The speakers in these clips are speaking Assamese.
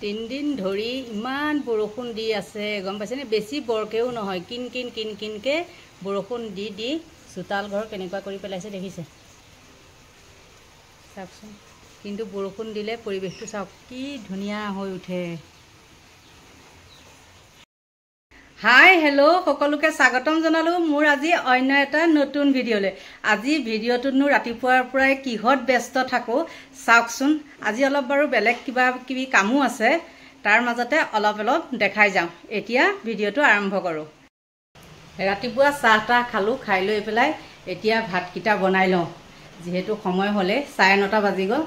তিন দিন ধৰি ইমান বৰষুণ দি আছে গম পাইছেনে বেছি বৰকেও নহয় কিন কিন কিন কিনকে বৰষুণ দি দি চোতাল ঘৰ কেনেকুৱা কৰি পেলাইছে দেখিছে চাওকচোন কিন্তু বৰষুণ দিলে পৰিৱেশটো চাওক কি ধুনীয়া হৈ উঠে হাই হেল্ল' সকলোকে স্বাগতম জনালো মোৰ আজি অন্য এটা নতুন ভিডিঅ'লৈ আজি ভিডিঅ'টোনো ৰাতিপুৱাৰ পৰাই কিহত ব্যস্ত থাকো চাওকচোন আজি অলপ বাৰু বেলেগ কিবি কামো আছে তাৰ মাজতে অলপ দেখাই যাওঁ এতিয়া ভিডিঅ'টো আৰম্ভ কৰো ৰাতিপুৱা চাহটা খালো খাই লৈ পেলাই এতিয়া ভাতকিটা বনাই লওঁ যেহেতু সময় হলে 9:30 বাজি গ'ল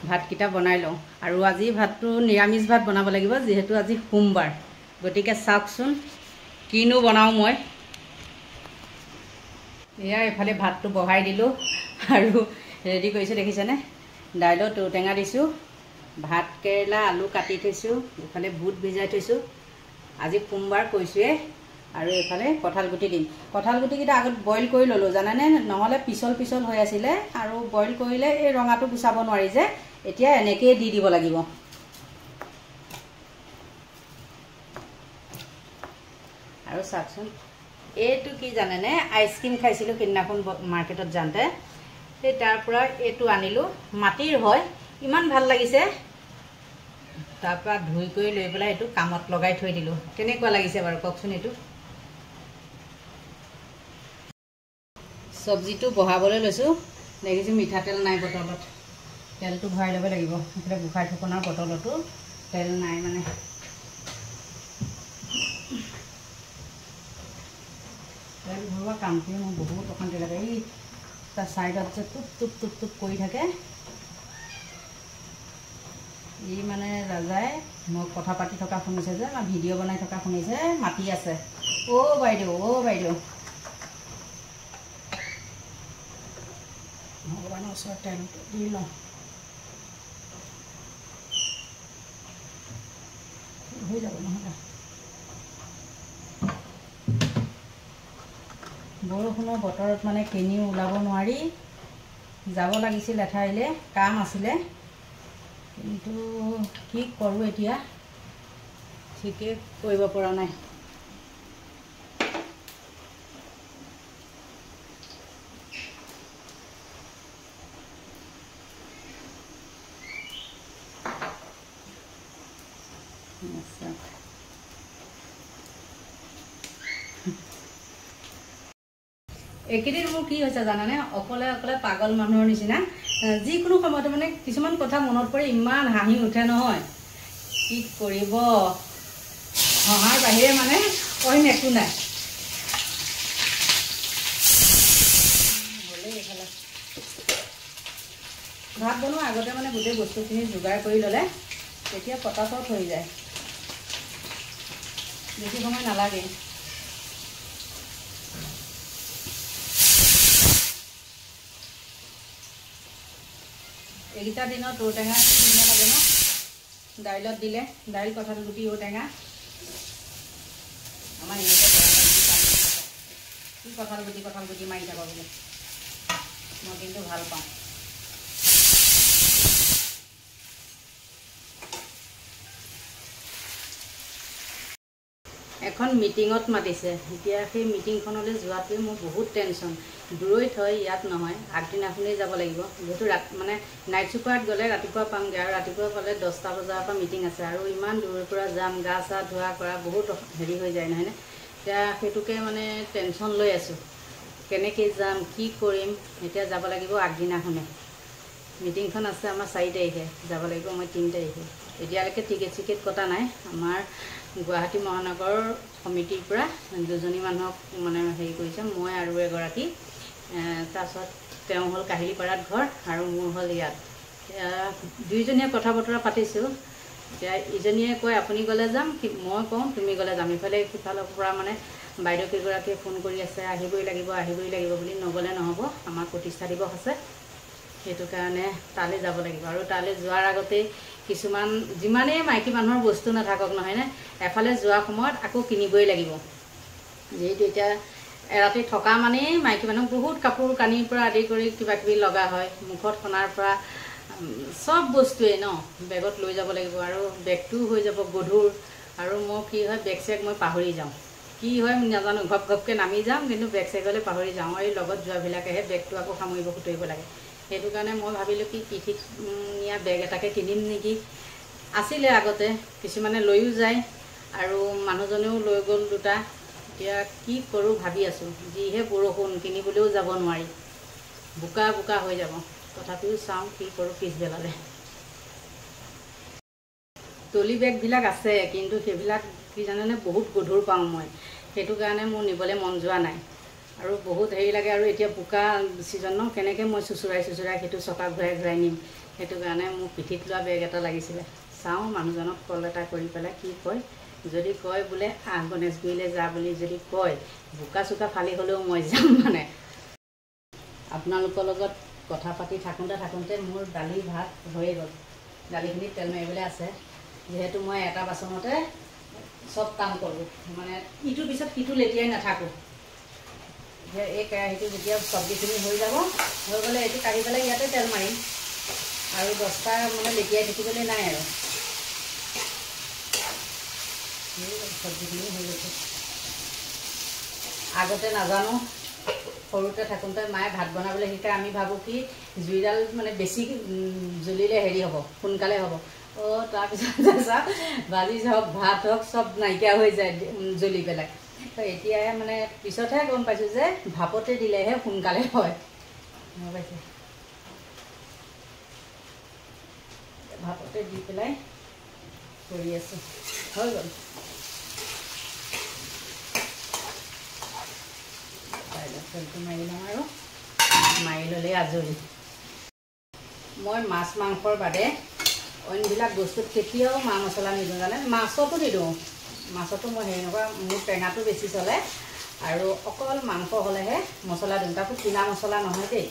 ভাতকিটা বনাই লওঁ আৰু আজি ভাতটো নিৰামিষ ভাত বনাব লাগিব যেহেতু আজি সোমবাৰ গতিকে চাওকচোন কিনো বনাও মই এয়া এফালে ভাতটো বহাই দিলো আৰু ৰেডি কৰিছে দেখিছেনে দাইলত ঔটেঙা দিছো ভাত কেৰেলা আলু কাটি থৈছো এফালে বুট ভিজাই থৈছো আজি সোমবাৰ কৈছোৱে আৰু এফালে কঁঠাল গুটি দিম কঁঠাল গুটিকিটা আগত বইল কৰি ললো জানানে নহলে পিছল পিছল হৈ আছিলে আৰু বইল কৰিলে এই ৰঙাটো গুচাব নোৱাৰি যে এতিয়া এনেকৈ দি দিব লাগিব আৰু চাওকচোন এইটো কি জানেনে আইসক্ৰীম খাইছিলো কিন্নাখন মাৰ্কেটত যাওঁতে সেই তাৰ পৰা এইটো আনিলো মাটিৰ হয় ইমান ভাল লাগিছে তাৰ পৰা ধুই কৰি লৈ পেলাই এইটো কামত লগাই থৈ দিলো কেনেকুৱা লাগিছে বাৰু কওকচোন এইটো সবজিটো বহাবলৈ লৈছো দেখিছো মিঠাতেল নাই বটলত তেলটো ভৰাই ল'ব লাগিব এফালে বুখাই থকনাৰ বটলতো তেল নাই মানে তেল ভৰোৱা কামটোৱে মোৰ বহুত অশান্তি লাগে এই তাৰ চাইডত যে টুপ টুপ টুপ টুপ কৰি থাকে ই মানে ৰাজাই মই কথা পাতি থকা শুনিছে যে মই ভিডিঅ' বনাই থকা শুনিছে মাতি আছে বাইদেউ ভগৱানৰ ওচৰত তেলটো দি লওঁ হৈ যাব নহ'লে বৰষুণৰ বতৰত মানে কেনিও ওলাব নোৱাৰি যাব লাগিছিল এঠাইলে কাম আছিলে কিন্তু কি কৰোঁ এতিয়া ঠিকে কৰিব পৰা নাই একেদিন মোৰ কি হৈছে জানানে অকলে অকলে পাগল মানুহৰ নিচিনা যিকোনো সময়তে মানে কিছুমান কথা মনত পৰে ইমান হাঁহি উঠে নহয় কি কৰিব হহাৰ বাহিৰে মানে অইন একো নাই ভাত বনোৱা আগতে মানে গোটেই বস্তুখিনি যোগাৰ কৰি ল'লে তেতিয়া পটাপট হৈ যায় বেছি সময় নালাগে এইকেইটা দিনত ঔটেঙা ধুনীয়া লাগে ন দাইলত দিলে দাইল কঁঠাল গুটি ঔটেঙা আমাৰ এনেকৈ কঁঠাল গুটি মাৰি থাকক বোলে মই কিন্তু ভাল পাওঁ এখন মিটিঙত মাতিছে এতিয়া সেই মিটিংখনলৈ যোৱাটোৱে মোৰ বহুত টেনশ্যন দূৰৈত হয় ইয়াত নহয় আগদিনাখনেই যাব লাগিব যেহেতু মানে নাইট ছুপাৰত গ'লে ৰাতিপুৱা পামগৈ আৰু ৰাতিপুৱা পালে 10টা বজাৰ পৰা মিটিং আছে আৰু ইমান দূৰৰ পৰা যাম গা চা ধোৱা কৰা বহুত হেৰি হৈ যায় নহয়নে এতিয়া সেইটোকে মানে টেনশ্যন লৈ আছোঁ কেনেকৈ যাম কি কৰিম এতিয়া যাব লাগিব আগদিনাখনে মিটিংখন আছে আমাৰ 4 তাৰিখে যাব লাগিব মই 3 তাৰিখে এতিয়ালৈকে টিকেট কটা নাই আমাৰ গুৱাহাটী মহানগৰ সমিতিৰ পৰা দুজনী মানুহক মানে হেৰি কৰিছে মই আৰু এগৰাকী তাৰপিছত তেওঁ হ'ল কাহিলীপাৰাত ঘৰ আৰু মোৰ হ'ল ইয়াত দুইজনীয়ে কথা বতৰা পাতিছোঁ এতিয়া ইজনীয়ে কয় আপুনি গ'লে যাম মই কওঁ তুমি গ'লে যাম ইফালে সিফালৰ পৰা মানে বাইদেউ কেইগৰাকীয়ে ফোন কৰি আছে আহিবই লাগিব বুলি নগ'লে নহ'ব আমাৰ প্ৰতিষ্ঠা দিৱস আছে সেইটো কাৰণে তালৈ যাব লাগিব আৰু তালৈ যোৱাৰ আগতে কিছুমান যিমানেই মাইকী মানুহৰ বস্তু নাথাকক নহয়নে এফালে যোৱা সময়ত আকৌ কিনিবই লাগিব যেহেতু এতিয়া এৰাতি থকা মানেই মাইকী মানুহক বহুত কাপোৰ কানিৰ পৰা আদি কৰি কিবা কিবি লগা হয় মুখত সনাৰ পৰা সব বস্তুৱে ন বেগত লৈ যাব লাগিব আৰু বেগটোও হৈ যাব গধুৰ আৰু মোৰ কি হয় বেগ চেগ মই পাহৰি যাওঁ কি হয় নাজানো ঘপ ঘপকৈ নামি যাম কিন্তু বেগ চেগলৈ পাহৰি যাওঁ এই লগত যোৱাবিলাকেহে বেগটো আকৌ সামৰিব খুতৰিব লাগে সেইটো কাৰণে মই ভাবিলোঁ কি পিঠিত নিয়া বেগ এটাকে কিনিম নেকি আছিলে আগতে কিছুমানে লৈও যায় আৰু মানুহজনেও লৈ গ'ল দুটা এতিয়া কি কৰোঁ ভাবি আছোঁ যিহে বৰষুণ কিনিবলৈও যাব নোৱাৰি বোকা বোকা হৈ যাব তথাপিও চাওঁ কি কৰোঁ পিছবেলালৈ টলি বেগবিলাক আছে কিন্তু সেইবিলাক কি জানেনে বহুত গধুৰ পাওঁ মই সেইটো কাৰণে মোৰ নিবলৈ মন যোৱা নাই আৰু বহুত হেৰি লাগে আৰু এতিয়া বোকা ছিজন ন কেনেকৈ মই চুচুৰাই সেইটো চকা ঘূৰাই ঘূৰাই নিম সেইটো কাৰণে মোৰ পিঠিত লোৱা বেগ এটা লাগিছিলে চাওঁ মানুহজনক কল এটা কৰি পেলাই কি কয় যদি কয় বোলে গণেশগুৰিলৈ যা বুলি যদি কয় বোকা চোকা ফালি হ'লেও মই যাম মানে আপোনালোকৰ লগত কথা পাতি থাকোঁতে মোৰ দালি ভাত হৈয়ে গ'ল দালিখিনিত তেল মাৰিবলৈ আছে যিহেতু মই এটা বাচনতে সব কাম কৰোঁ মানে ইটোৰ পিছত সিটো লেটিয়াই নাথাকোঁ এই কেৰাহীটো যেতিয়া চব্জিখিনি হৈ যাব হৈ গ'লে এইটো কাঢ়ি পেলাই ইয়াতে তেল মাৰিম আৰু 10টা মানে লেটিয়াই থাকিবলৈ নাই আৰু চব্জিখিনি হৈ গৈছে আগতে নাজানো সৰুতে থাকোঁতে মায়ে ভাত বনাবলৈ শিকাই আমি ভাবোঁ কি জুইডাল মানে বেছি জ্বলিলে হেৰি হ'ব সোনকালে হ'ব তাৰপিছত চাওক ভাজি হওক ভাত হওক চব নাইকিয়া হৈ যায় জ্বলি পেলাই তো এতিয়াহে মানে পিছতহে গম পাইছোঁ যে ভাপতে দিলেহে সোনকালে হয় গম পাইছে ভাপতে দি পেলাই কৰি আছোঁ হৈ গ'ল তেলটো মাৰি লওঁ আৰু মাৰি ল'লেই আজৰি মই মাছ মাংসৰ বাদে অইনবিলাক বস্তুত কেতিয়াও মা মছলা নিদিওঁ জানে মাছতো নিদিওঁ মাছতো মই হেৰি নকৰা মোৰ টেঙাটো বেছি চলে আৰু অকল মাংস হ'লেহে মছলা দিওঁ তাকো কিনা মছলা নহয় দেই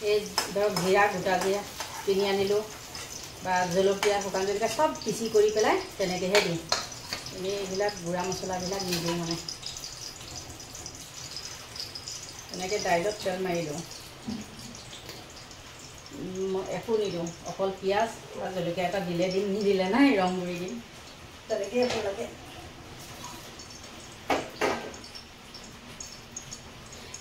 এই ধৰক জিৰা গোটা জিৰা কিনি আনিলোঁ বা জলকীয়া শুকান জলকীয়া সব পিচি কৰি পেলাই তেনেকৈহে দিওঁ এনেই এইবিলাক গুড়া মছলাবিলাক নিদিওঁ মানে এনেকৈ দাইলত তেল মাৰি দিওঁ একো নিদিওঁ অকল পিঁয়াজ বা জলকীয়া এটা দিলে দিম নিদিলে নাই ৰং গুড়ি দিম তেনেকৈ একো লাগে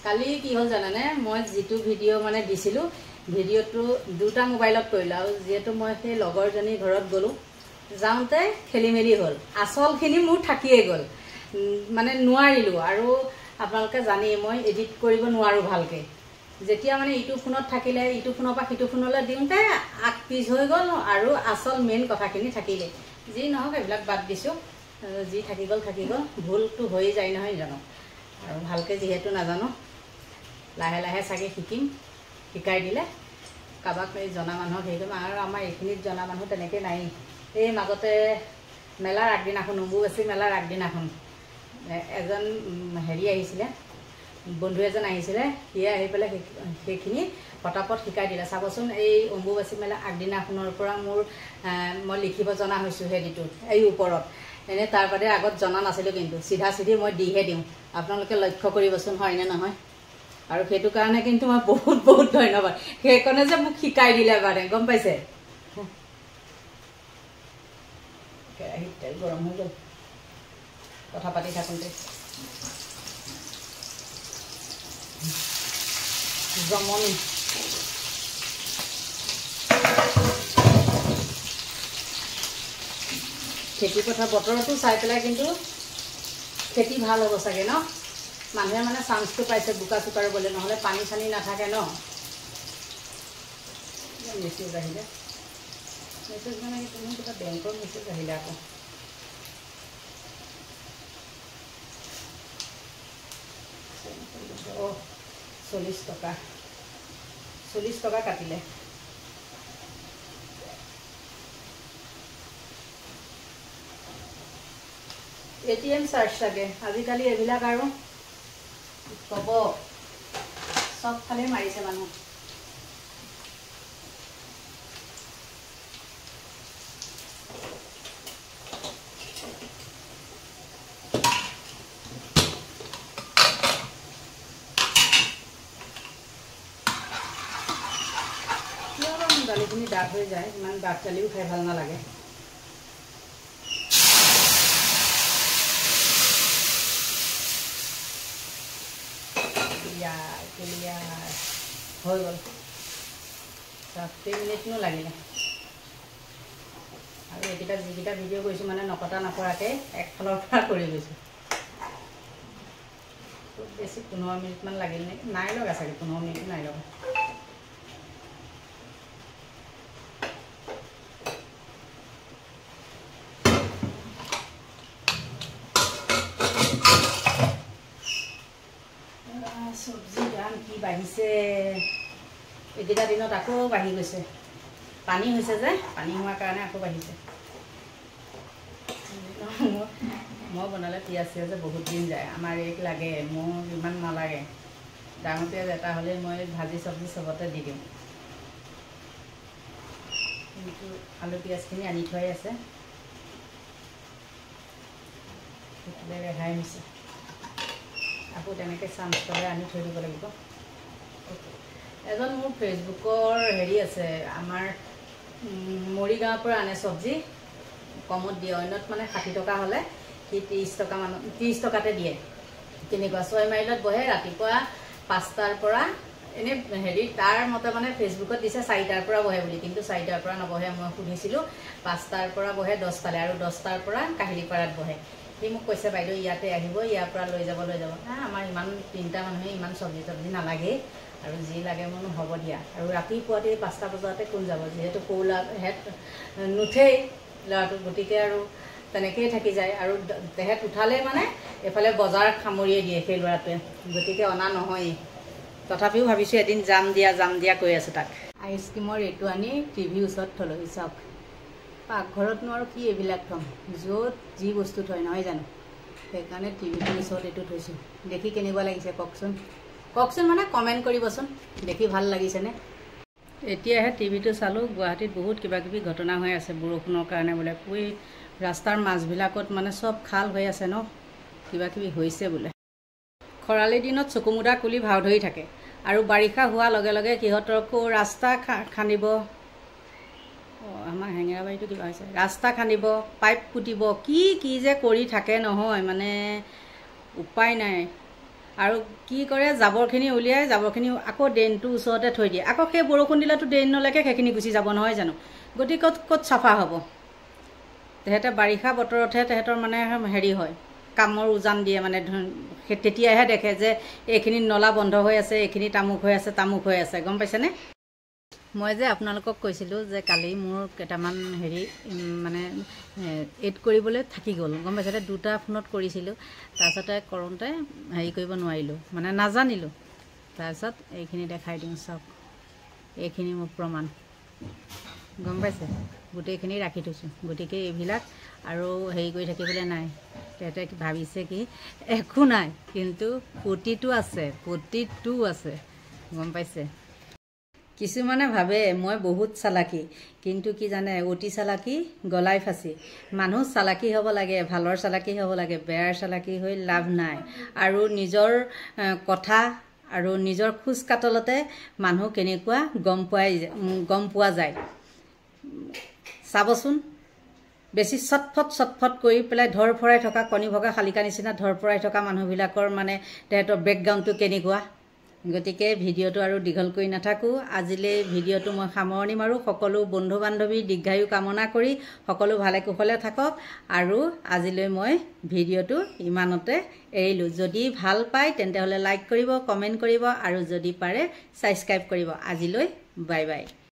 কালি কি হ'ল জানেনে মই যিটো ভিডিঅ' মানে দিছিলোঁ ভিডিঅ'টো দুটা মোবাইলত কৰিলোঁ আৰু যিহেতু মই সেই লগৰজনীৰ ঘৰত গ'লোঁ যাওঁতে খেলি মেলি হ'ল আচলখিনি মোৰ থাকিয়েই গ'ল মানে নোৱাৰিলোঁ আৰু আপোনালোকে জানেই মই এডিট কৰিব নোৱাৰোঁ ভালকৈ যেতিয়া মানে ইটো ফোনত থাকিলে ইটো ফোনৰ পৰা সিটো ফোনলৈ দিওঁতে আগ পিছ হৈ গ'ল আৰু আচল মেইন কথাখিনি থাকিলে যি নহওক এইবিলাক বাদ দিছোঁ যি থাকি গ'ল ভুলটো হৈয়ে যায় নহয় জানো আৰু ভালকৈ যিহেতু নাজানো লাহে লাহে চাগে শিকিম শিকাই দিলে কাৰোবাক এই জনা মানুহক হেৰি কৰিম আৰু আমাৰ এইখিনিত জনা মানুহ তেনেকৈ নাই এই মাজতে মেলাৰ আগদিনাখন অম্বুবাচী মেলাৰ আগদিনাখন এজন হেৰি আহিছিলে বন্ধু এজন আহিছিলে সিয়ে আহি পেলাই সেইখিনি পটাপট শিকাই দিলে চাবচোন এই অম্বুবাচী মেলা আগদিনাখনৰ পৰা মোৰ মই লিখিব জনা হৈছোঁ হেৰিটোত এই ওপৰত এনেই তাৰ বাদে আগত জনা নাছিলোঁ কিন্তু চিধা চিধি মই দিহে দিওঁ আপোনালোকে লক্ষ্য কৰিবচোন হয়নে নহয় আৰু সেইটো কাৰণে কিন্তু মই বহুত বহুত ধন্যবাদ সেইকাৰণে যে মোক শিকাই দিলে মানে গম পাইছে কেৰাহীত তেল গৰম হৈ গ'ল কথা পাতি থাকোঁতে জমনি খেতি পথাৰ বতৰটো চাই পেলাই কিন্তু খেতি ভাল হ'ব চাগে ন মানুহে মানে চান্সটো পাইছে বোকা চোকা ৰুবলৈ নহ'লে পানী চানী নাথাকে ন মেছেজ আহিলে মেছেজ মানে তুমি কিবা বেংকৰ মেছেজ আহিলে আকৌ অঁ 40 টকা কাটিলে ATM চাৰ্জ চাগে আজিকালি এইবিলাক আৰু ক'ব চবফালে মাৰিছে মানুহ দালি দালিখিনি ডাঠ হৈ যায়, ইমান ডাঠ দালিও খাই ভাল নালাগে। হৈ গ'ল 7 মিনিটনো লাগিলে। আৰু এইকেইটা যিকেইটা ভিডিঅ' কৰিছোঁ মানে নকটা নকৰাকৈ একফালৰ পৰা কৰি গৈছোঁ। খুব বেছি 15 মিনিটমান লাগিল নেকি, নাই লগা চাগে 15 মিনিট নাই লগা। চব্জিৰ দাম কি বাঢ়িছে, এইকেইটা দিনত আকৌ বাঢ়ি গৈছে। পানী হৈছে যে, পানী হোৱাৰ কাৰণে আকৌ বাঢ়িছে। মই বনালে পিঁয়াজ চিয়াজে বহুত দিন যায়, আমাৰ এক লাগে, মোৰ ইমান নালাগে। ডাঙৰ পিঁয়াজ এটা হ'লে মই ভাজি চব্জি চবতে দি দিওঁ। কিন্তু আলু পিঁয়াজখিনি আনি থোৱাই আছে, সেইটোলৈ ৰেহাই হৈছে। আকৌ তেনেকৈ চাঞ্চ পালে আনি থৈ দিব লাগিব। এজন মোৰ ফেচবুকৰ হেৰি আছে, আমাৰ মৰিগাঁৱৰ পৰা আনে চব্জি, কমত দিয়ে। অন্যত মানে 60 টকা হ'লে সি 30 টকাতে দিয়ে। তেনেকুৱা 6 মাইলত বহে, ৰাতিপুৱা 5টাৰ পৰা। এনেই হেৰি তাৰ মতে মানে ফেচবুকত দিছে 4টাৰ পৰা বহে বুলি, কিন্তু 4টাৰ পৰা নবহে। মই সুধিছিলোঁ 5টাৰ পৰা বহে 10টালৈ, আৰু 10টাৰ পৰা কাহিলীপাৰাত বহে। সি মোক কৈছে বাইদেউ ইয়াতে আহিব, ইয়াৰ পৰা লৈ যাব। আমাৰ ইমান 3টা মানুহে ইমান চব্জি নালাগেই, আৰু যি লাগে মোৰ হ'ব দিয়া। আৰু ৰাতিপুৱাতে 5টা বজাতে কোন যাব, যিহেতু সৰু ল'ৰাহেঁত নুঠেই ল'ৰাটো, গতিকে আৰু তেনেকৈয়ে থাকি যায়। আৰু তেহেঁত উঠালেই মানে এইফালে বজাৰ সামৰিয়ে দিয়ে সেই ল'ৰাটোৱে, গতিকে অনা নহয়েই। তথাপিও ভাবিছোঁ এদিন যাম দিয়া কৈ আছোঁ তাক। আইচক্ৰীমৰ এইটো আনি টিভিৰ ওচৰত থ'লোহি। চাওক, পাকঘৰতনো আৰু কি এইবিলাক থ'ম, য'ত যি বস্তু থয় নহয় জানো। সেইকাৰণে টিভিটোৰ ওচৰত এইটো থৈছোঁ। দেখি কেনেকুৱা লাগিছে কওকচোন, মানে কমেণ্ট কৰিবচোন, দেখি ভাল লাগিছেনে। এতিয়াহে টিভিটো চালোঁ, গুৱাহাটীত বহুত কিবাকিবি ঘটনা হৈ আছে বৰষুণৰ কাৰণে বোলে। ৰাস্তাৰ মাছবিলাকত মানে চব খাল হৈ আছে ন, কিবাকিবি হৈছে বোলে। খৰালি দিনত চকুমুদা কুলি ভাও ধৰি থাকে, আৰু বাৰিষা হোৱাৰ লগে লগে সিহঁতকো ৰাস্তা খান্দিব। আমাৰ হেঙেৰাবাৰীটো কিবা হৈছে, ৰাস্তা খান্দিব, পাইপ পুতিব, কি যে কৰি থাকে নহয়, মানে উপায় নাই। আৰু কি কৰে, জাবৰখিনি উলিয়াই, জাবৰখিনি আকৌ ড্ৰেইনটোৰ ওচৰতে থৈ দিয়ে। আকৌ সেই বৰষুণ দিলেতো ড্ৰেইনলৈকে সেইখিনি গুচি যাব নহয় জানো, গতিকে ক'ত চাফা হ'ব। তেহেঁতে বাৰিষা বতৰতহে তেহেঁতৰ মানে হেৰি হয়, কামৰ উজান দিয়ে। মানে তেতিয়াহে দেখে যে এইখিনি নলা বন্ধ হৈ আছে, এইখিনি তামুক হৈ আছে, গম পাইছেনে। মই যে আপোনালোকক কৈছিলোঁ যে কালি মোৰ কেইটামান হেৰি মানে এড কৰিবলৈ থাকি গ'ল, গম পাইছে। 2টা ফোনত কৰিছিলোঁ, তাৰপিছতে কৰোঁতে হেৰি কৰিব নোৱাৰিলোঁ, মানে নাজানিলোঁ। তাৰপিছত এইখিনি দেখাই দিওঁ, চাওক, এইখিনি মোৰ প্ৰমাণ, গম পাইছে। গোটেইখিনি ৰাখি থৈছোঁ, গতিকে এইবিলাক আৰু হেৰি কৰি থাকিবলৈ নাই। তেহেঁতে ভাবিছে কি একো নাই, কিন্তু প্ৰতিটো আছে, গম পাইছে। কিছুমানে ভাবে মই বহুত চালাকি, কিন্তু কি জানে, অতি চালাকি গলাই ফাঁচি। মানুহ চালাকি হ'ব লাগে, ভালৰ চালাকি হ'ব লাগে, বেয়াৰ চালাকি হৈ লাভ নাই। আৰু নিজৰ কথা আৰু নিজৰ খোজ কাটলতে মানুহ কেনেকুৱা গম পোৱা যায়। চাবচোন, বেছি চটফট কৰি পেলাই ধৰফৰাই থকা, কণী ভগা শালিকা নিচিনা ধৰফৰাই থকা মানুহবিলাকৰ মানে তেহেঁতৰ বেকগ্ৰাউণ্ডটো কেনেকুৱা। গতিকে ভিডিঅ'টো আৰু দীঘল কৰি নাথাকোঁ, আজিলৈ ভিডিঅ'টো মই সামৰণি মাৰোঁ। সকলো বন্ধু বান্ধৱীৰ দীৰ্ঘায়ু কামনা কৰি সকলো ভালে কুশলে থাকক। আৰু আজিলৈ মই ভিডিঅ'টো ইমানতে এৰিলোঁ। যদি ভাল পায় তেন্তে লাইক কৰিব, কমেণ্ট কৰিব, আৰু যদি পাৰে ছাবস্ক্ৰাইব কৰিব। আজিলৈ বাই বাই।